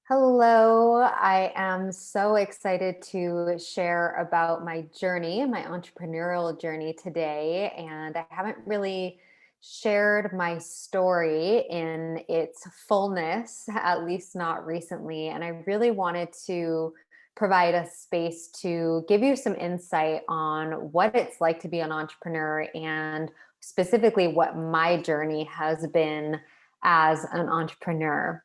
Hello, I am so excited to share about my journey, my entrepreneurial journey today. And I haven't really shared my story in its fullness, at least not recently. And I really wanted to provide a space to give you some insight on what it's like to be an entrepreneur and specifically what my journey has been as an entrepreneur.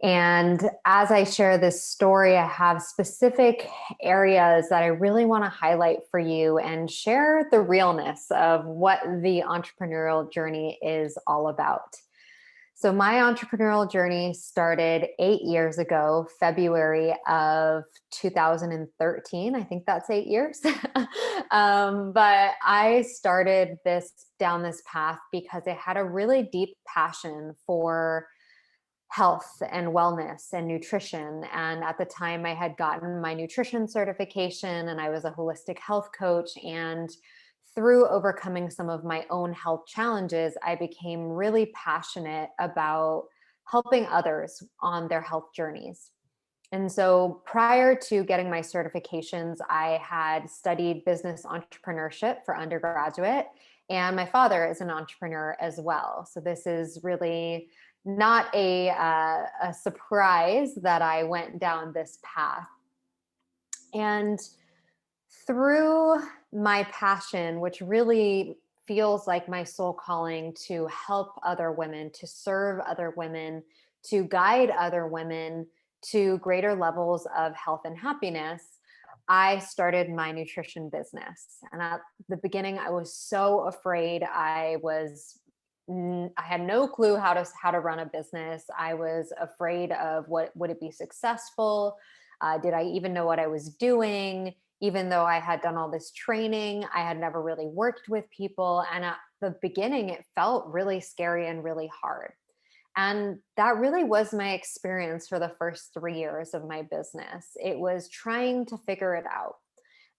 And as I share this story, I have specific areas that I really want to highlight for you and share the realness of what the entrepreneurial journey is all about. So, my entrepreneurial journey started 8 years ago, February of 2013. I think that's 8 years. But I started down this path because I had a really deep passion for health and wellness and nutrition. And at the time, I had gotten my nutrition certification and I was a holistic health coach. And through overcoming some of my own health challenges, I became really passionate about helping others on their health journeys. And so prior to getting my certifications, I had studied business entrepreneurship for undergraduate, and my father is an entrepreneur as well. So this is really not a surprise that I went down this path. And through my passion, which really feels like my soul calling to help other women, to serve other women, to guide other women to greater levels of health and happiness, I started my nutrition business. And at the beginning, I was so afraid. I had no clue how to run a business. I was afraid of what would it be successful? Did I even know what I was doing? Even though I had done all this training, I had never really worked with people. And at the beginning, it felt really scary and really hard. And that really was my experience for the first 3 years of my business. It was trying to figure it out.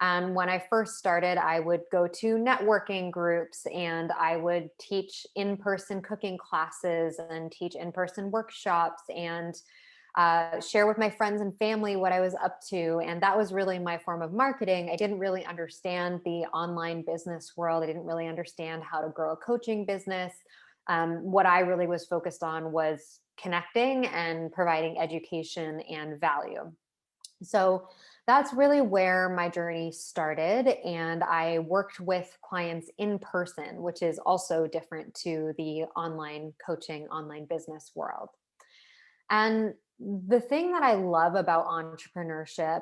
And when I first started, I would go to networking groups and I would teach in person cooking classes and teach in person workshops and share with my friends and family what I was up to. And that was really my form of marketing. I didn't really understand the online business world. I didn't really understand how to grow a coaching business. What I really was focused on was connecting and providing education and value. So that's really where my journey started. And I worked with clients in person, which is also different to the online coaching, online business world. And the thing that I love about entrepreneurship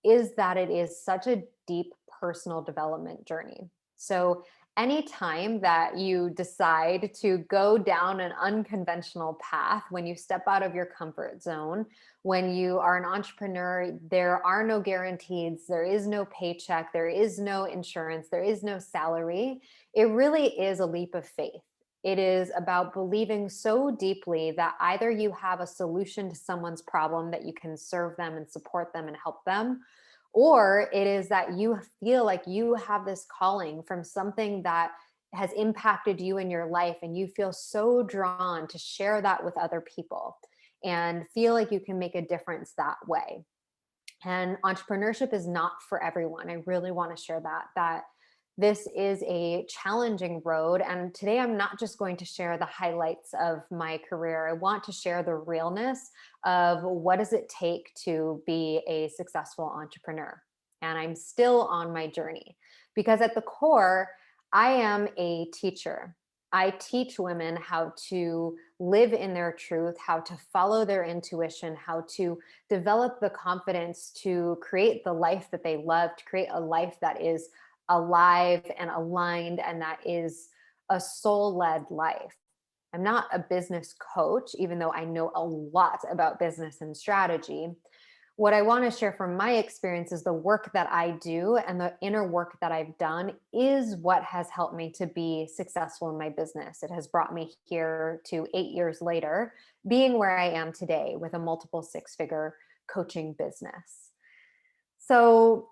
is that it is such a deep personal development journey. So, anytime that you decide to go down an unconventional path, when you step out of your comfort zone, when you are an entrepreneur, there are no guarantees, there is no paycheck, there is no insurance, there is no salary. It really is a leap of faith. It is about believing so deeply that either you have a solution to someone's problem that you can serve them and support them and help them, or it is that you feel like you have this calling from something that has impacted you in your life and you feel so drawn to share that with other people and feel like you can make a difference that way. And entrepreneurship is not for everyone. I really want to share that this is a challenging road. And today I'm not just going to share the highlights of my career. I want to share the realness of what does it take to be a successful entrepreneur. And I'm still on my journey because at the core, I am a teacher. I teach women how to live in their truth, how to follow their intuition, how to develop the confidence to create the life that they love, to create a life that is alive and aligned and that is a soul-led life. I'm not a business coach, even though I know a lot about business and strategy. What I want to share from my experience is the work that I do and the inner work that I've done is what has helped me to be successful in my business. It has brought me here to 8 years later, being where I am today with a multiple six-figure coaching business. So,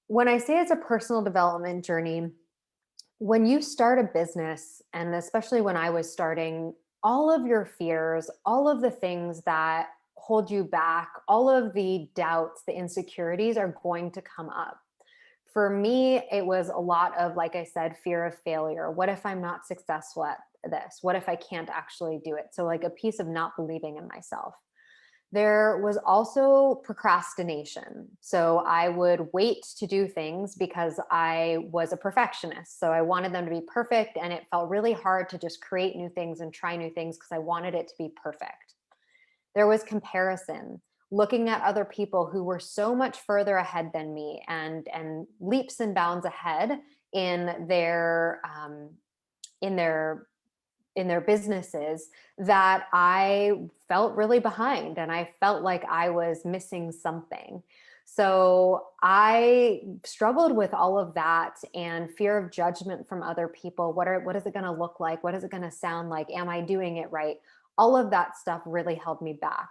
when I say it's a personal development journey, when you start a business, and especially when I was starting, all of your fears, all of the things that hold you back, all of the doubts, the insecurities are going to come up. For me, it was a lot of, like I said, fear of failure. What if I'm not successful at this? What if I can't actually do it? So, like a piece of not believing in myself. There was also procrastination. So I would wait to do things because I was a perfectionist. So I wanted them to be perfect. And it felt really hard to just create new things and try new things because I wanted it to be perfect. There was comparison, looking at other people who were so much further ahead than me and leaps and bounds ahead in in their in their businesses, that I felt really behind and I felt like I was missing something. So I struggled with all of that and fear of judgment from other people. What is it going to look like? What is it going to sound like? Am I doing it right? All of that stuff really held me back.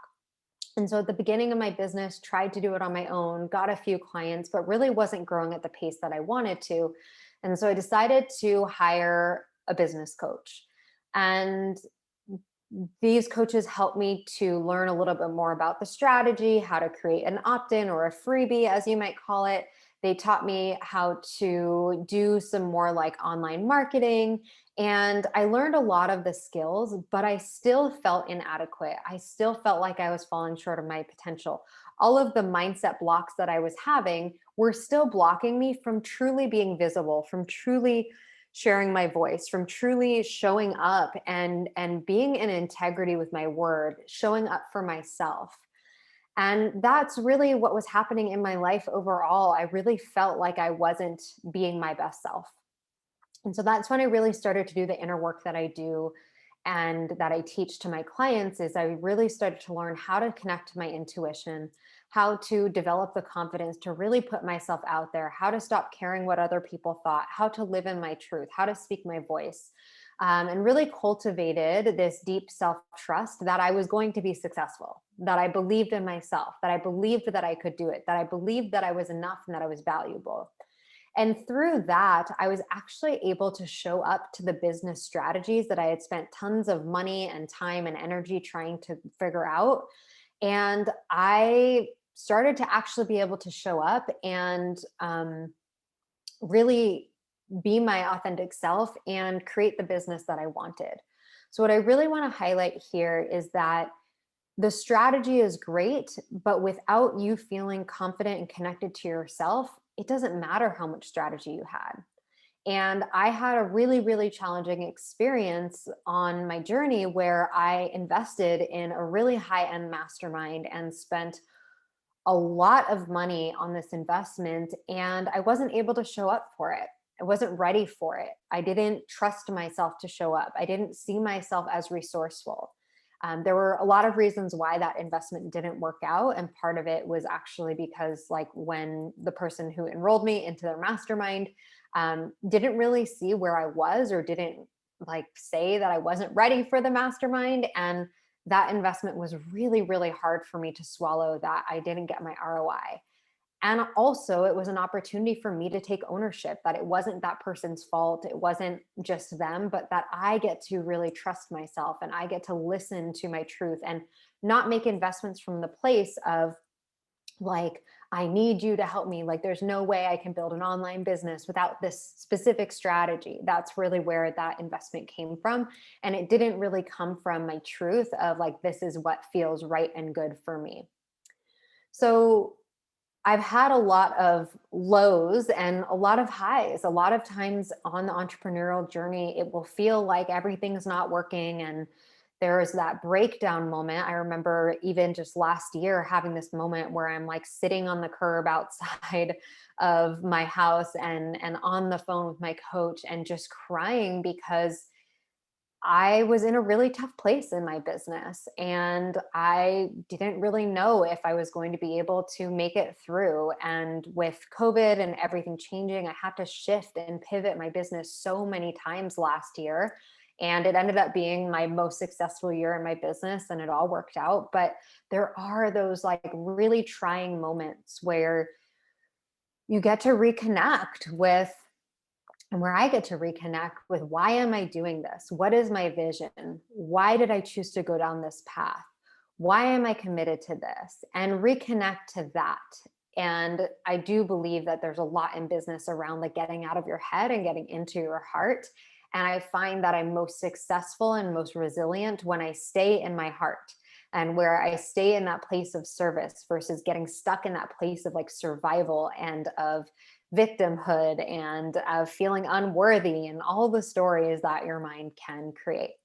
And so at the beginning of my business, tried to do it on my own, got a few clients, but really wasn't growing at the pace that I wanted to. And so I decided to hire a business coach. And these coaches helped me to learn a little bit more about the strategy, how to create an opt-in or a freebie, as you might call it. They taught me how to do some more like online marketing. And I learned a lot of the skills, but I still felt inadequate. I still felt like I was falling short of my potential. All of the mindset blocks that I was having were still blocking me from truly being visible, from truly sharing my voice, from truly showing up and being in integrity with my word, showing up for myself. And that's really what was happening in my life overall. I really felt like I wasn't being my best self. And so that's when I really started to do the inner work that I do and that I teach to my clients. Is I really started to learn how to connect to my intuition, how to develop the confidence to really put myself out there, how to stop caring what other people thought, how to live in my truth, how to speak my voice, and really cultivated this deep self-trust that I was going to be successful, that I believed in myself, that I believed that I could do it, that I believed that I was enough and that I was valuable. And through that, I was actually able to show up to the business strategies that I had spent tons of money and time and energy trying to figure out. And I started to actually be able to show up and really be my authentic self and create the business that I wanted. So, what I really want to highlight here is that the strategy is great, but without you feeling confident and connected to yourself, it doesn't matter how much strategy you had. And I had a really, really challenging experience on my journey where I invested in a really high end mastermind and spent a lot of money on this investment. And I wasn't able to show up for it. I wasn't ready for it. I didn't trust myself to show up. I didn't see myself as resourceful. There were a lot of reasons why that investment didn't work out. And part of it was actually because, like, when the person who enrolled me into their mastermind didn't really see where I was or didn't like say that I wasn't ready for the mastermind. And that investment was really, really hard for me to swallow that I didn't get my ROI. And also, it was an opportunity for me to take ownership that it wasn't that person's fault. It wasn't just them, but that I get to really trust myself and I get to listen to my truth and not make investments from the place of like, I need you to help me. Like, there's no way I can build an online business without this specific strategy. That's really where that investment came from. And it didn't really come from my truth of like, this is what feels right and good for me. So, I've had a lot of lows and a lot of highs. A lot of times on the entrepreneurial journey, it will feel like everything's not working and there's that breakdown moment. I remember even just last year having this moment where I'm like sitting on the curb outside of my house and on the phone with my coach and just crying because I was in a really tough place in my business and I didn't really know if I was going to be able to make it through. And with COVID and everything changing, I had to shift and pivot my business so many times last year. And it ended up being my most successful year in my business and it all worked out. But there are those like really trying moments where you get to reconnect with and where I get to reconnect with why am I doing this? What is my vision? Why did I choose to go down this path? Why am I committed to this? And reconnect to that. And I do believe that there's a lot in business around like getting out of your head and getting into your heart. And I find that I'm most successful and most resilient when I stay in my heart and where I stay in that place of service versus getting stuck in that place of like survival and of victimhood and of feeling unworthy and all the stories that your mind can create.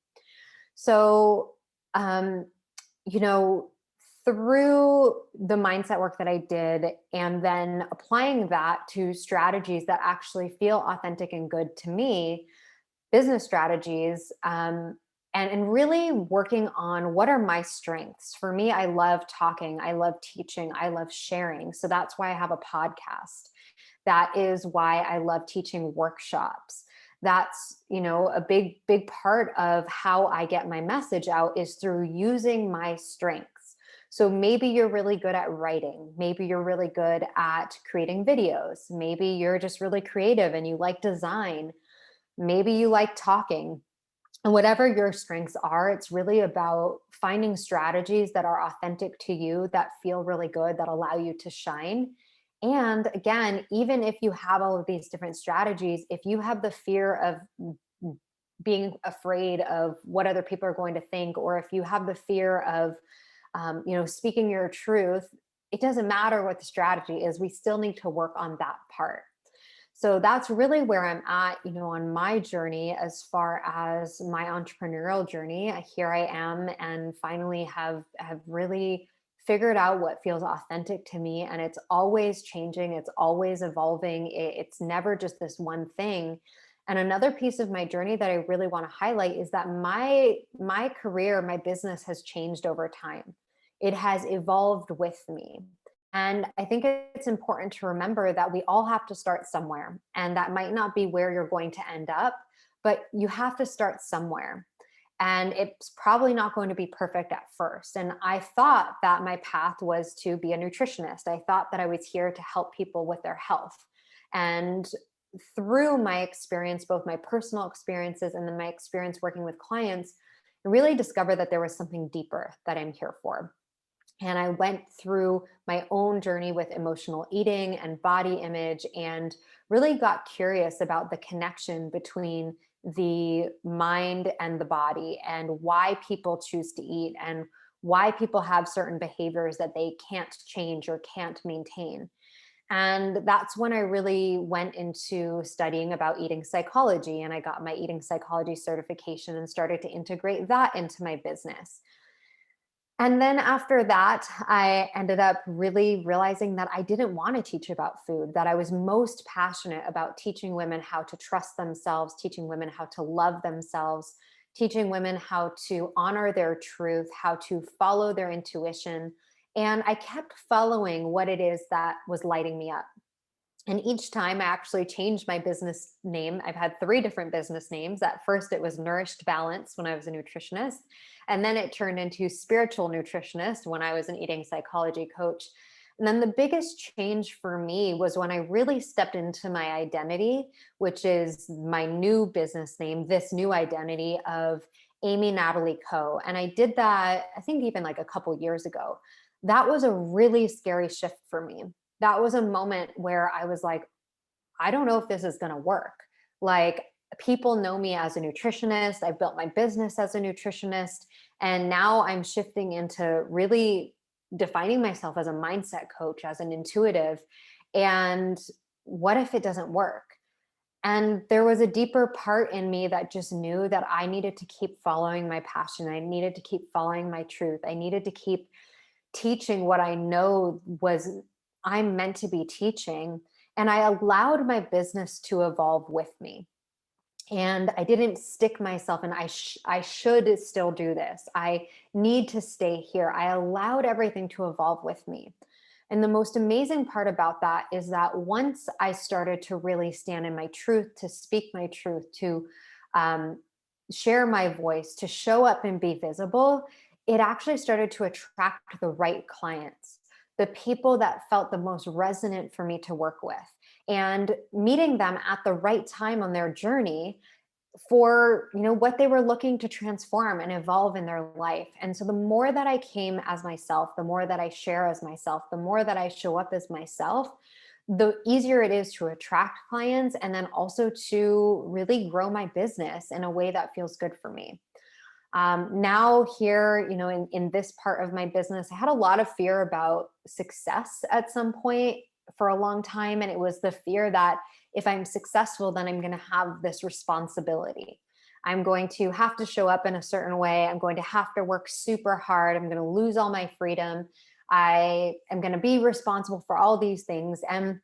So, um, you know, through the mindset work that I did, and then applying that to strategies that actually feel authentic and good to me, business strategies, and really working on what are my strengths. For me, I love talking, I love teaching, I love sharing. So that's why I have a podcast. That is why I love teaching workshops. That's, a big part of how I get my message out is through using my strengths. So maybe you're really good at writing. Maybe you're really good at creating videos. Maybe you're just really creative and you like design. Maybe you like talking. And whatever your strengths are, it's really about finding strategies that are authentic to you, that feel really good, that allow you to shine. And again, even if you have all of these different strategies, if you have the fear of being afraid of what other people are going to think, or if you have the fear of, speaking your truth, it doesn't matter what the strategy is. We still need to work on that part. So that's really where I'm at, on my journey as far as my entrepreneurial journey. Here I am and finally have really figured out what feels authentic to me, and it's always changing, it's always evolving. It's never just this one thing. And another piece of my journey that I really want to highlight is that my career, my business has changed over time. It has evolved with me. And I think it's important to remember that we all have to start somewhere. And that might not be where you're going to end up, but you have to start somewhere. And it's probably not going to be perfect at first. And I thought that my path was to be a nutritionist. I thought that I was here to help people with their health. And through my experience, both my personal experiences and then my experience working with clients, I really discovered that there was something deeper that I'm here for. And I went through my own journey with emotional eating and body image and really got curious about the connection between the mind and the body and why people choose to eat and why people have certain behaviors that they can't change or can't maintain. And that's when I really went into studying about eating psychology. And I got my eating psychology certification and started to integrate that into my business. And then after that, I ended up really realizing that I didn't want to teach about food, that I was most passionate about teaching women how to trust themselves, teaching women how to love themselves, teaching women how to honor their truth, how to follow their intuition. And I kept following what it is that was lighting me up. And each time I actually changed my business name. I've had three different business names. At first, it was Nourished Balance when I was a nutritionist. And then it turned into Spiritual Nutritionist when I was an eating psychology coach. And then the biggest change for me was when I really stepped into my identity, which is my new business name, this new identity of Amy Natalie Co. And I did that, I think, even like a couple years ago. That was a really scary shift for me. That was a moment where I was like, I don't know if this is going to work. Like, people know me as a nutritionist. I built my business as a nutritionist. And now I'm shifting into really defining myself as a mindset coach, as an intuitive. And what if it doesn't work? And there was a deeper part in me that just knew that I needed to keep following my passion. I needed to keep following my truth. I needed to keep teaching what I know was I'm meant to be teaching. And I allowed my business to evolve with me. And I didn't stick myself and I should still do this. I need to stay here. I allowed everything to evolve with me. And the most amazing part about that is that once I started to really stand in my truth, to speak my truth, to um, share my voice, to show up and be visible, it actually started to attract the right clients, the people that felt the most resonant for me to work with. And meeting them at the right time on their journey for, what they were looking to transform and evolve in their life. And so the more that I came as myself, the more that I share as myself, the more that I show up as myself, the easier it is to attract clients, and then also to really grow my business in a way that feels good for me. Now here, in this part of my business, I had a lot of fear about success at some point for a long time. And it was the fear that if I'm successful, then I'm going to have this responsibility. I'm going to have to show up in a certain way. I'm going to have to work super hard. I'm going to lose all my freedom. I am going to be responsible for all these things. And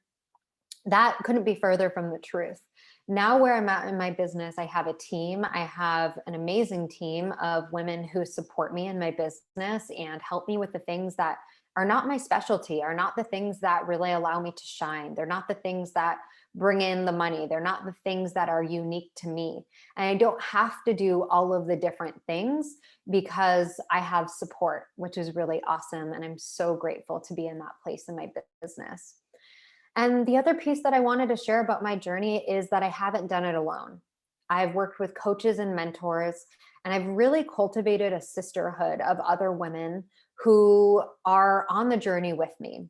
that couldn't be further from the truth. Now, where I'm at in my business, I have a team. I have an amazing team of women who support me in my business and help me with the things that are not my specialty, are not the things that really allow me to shine. They're not the things that bring in the money. They're not the things that are unique to me. And I don't have to do all of the different things because I have support, which is really awesome. And I'm so grateful to be in that place in my business. And the other piece that I wanted to share about my journey is that I haven't done it alone. I've worked with coaches and mentors, and I've really cultivated a sisterhood of other women who are on the journey with me,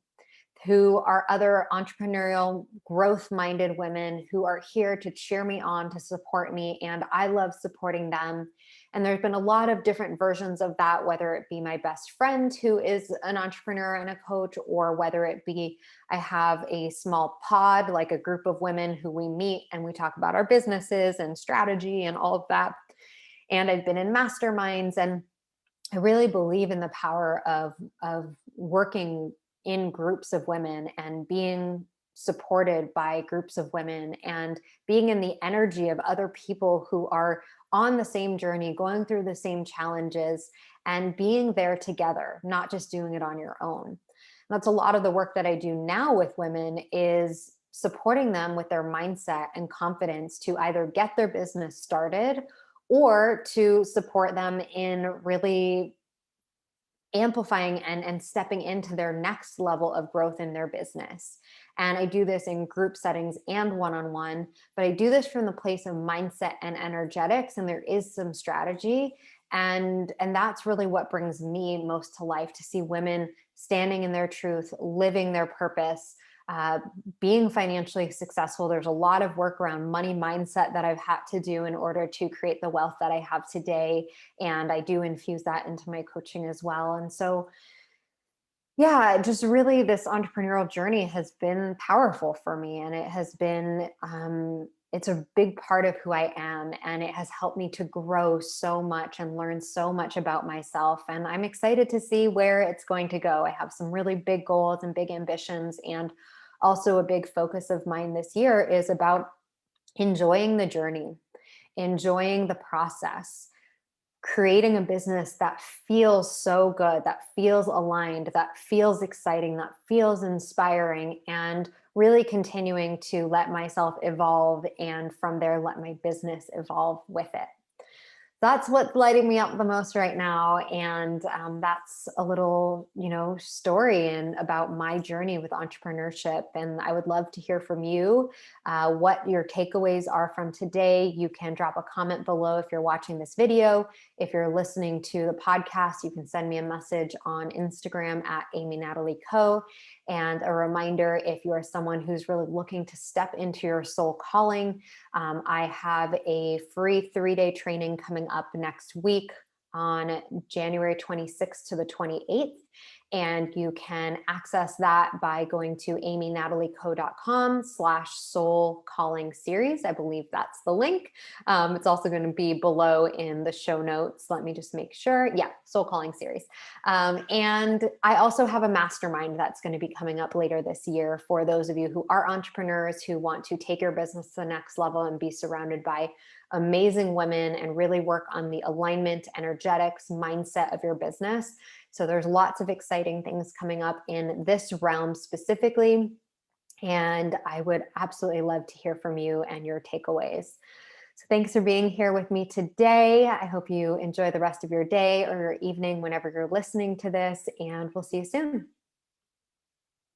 who are other entrepreneurial, growth minded women who are here to cheer me on, to support me. And I love supporting them. And there's been a lot of different versions of that, whether it be my best friend who is an entrepreneur and a coach, or whether it be I have a small pod, like a group of women who we meet and we talk about our businesses and strategy and all of that. And I've been in masterminds, and I really believe in the power of working in groups of women and being supported by groups of women and being in the energy of other people who are on the same journey, going through the same challenges, and being there together, not just doing it on your own. That's a lot of the work that I do now with women, is supporting them with their mindset and confidence to either get their business started or to support them in really amplifying and stepping into their next level of growth in their business. And I do this in group settings and one-on-one, but I do this from the place of mindset and energetics, and there is some strategy. And that's really what brings me most to life, to see women standing in their truth, living their purpose, being financially successful. There's a lot of work around money mindset that I've had to do in order to create the wealth that I have today. And I do infuse that into my coaching as well. And so, yeah, just really this entrepreneurial journey has been powerful for me. And it has been, it's a big part of who I am. And it has helped me to grow so much and learn so much about myself. And I'm excited to see where it's going to go. I have some really big goals and big ambitions. And also a big focus of mine this year is about enjoying the journey, enjoying the process, creating a business that feels so good, that feels aligned, that feels exciting, that feels inspiring, and really continuing to let myself evolve, and from there, let my business evolve with it. That's what's lighting me up the most right now. And that's a little, story and about my journey with entrepreneurship. And I would love to hear from you, what your takeaways are from today. You can drop a comment below if you're watching this video. If you're listening to the podcast, you can send me a message on Instagram at Amy Natalie Co. And a reminder, if you are someone who's really looking to step into your soul calling, I have a free 3-day training coming up next week on January 26th to the 28th. And you can access that by going to amynatalieco.com/soul calling series. I believe that's the link. It's also going to be below in the show notes. Let me just make sure. Yeah, soul calling series. And I also have a mastermind that's going to be coming up later this year for those of you who are entrepreneurs who want to take your business to the next level and be surrounded by amazing women and really work on the alignment, energetics, mindset of your business. So there's lots of exciting things coming up in this realm specifically. And I would absolutely love to hear from you and your takeaways. So thanks for being here with me today. I hope you enjoy the rest of your day or your evening whenever you're listening to this, and we'll see you soon.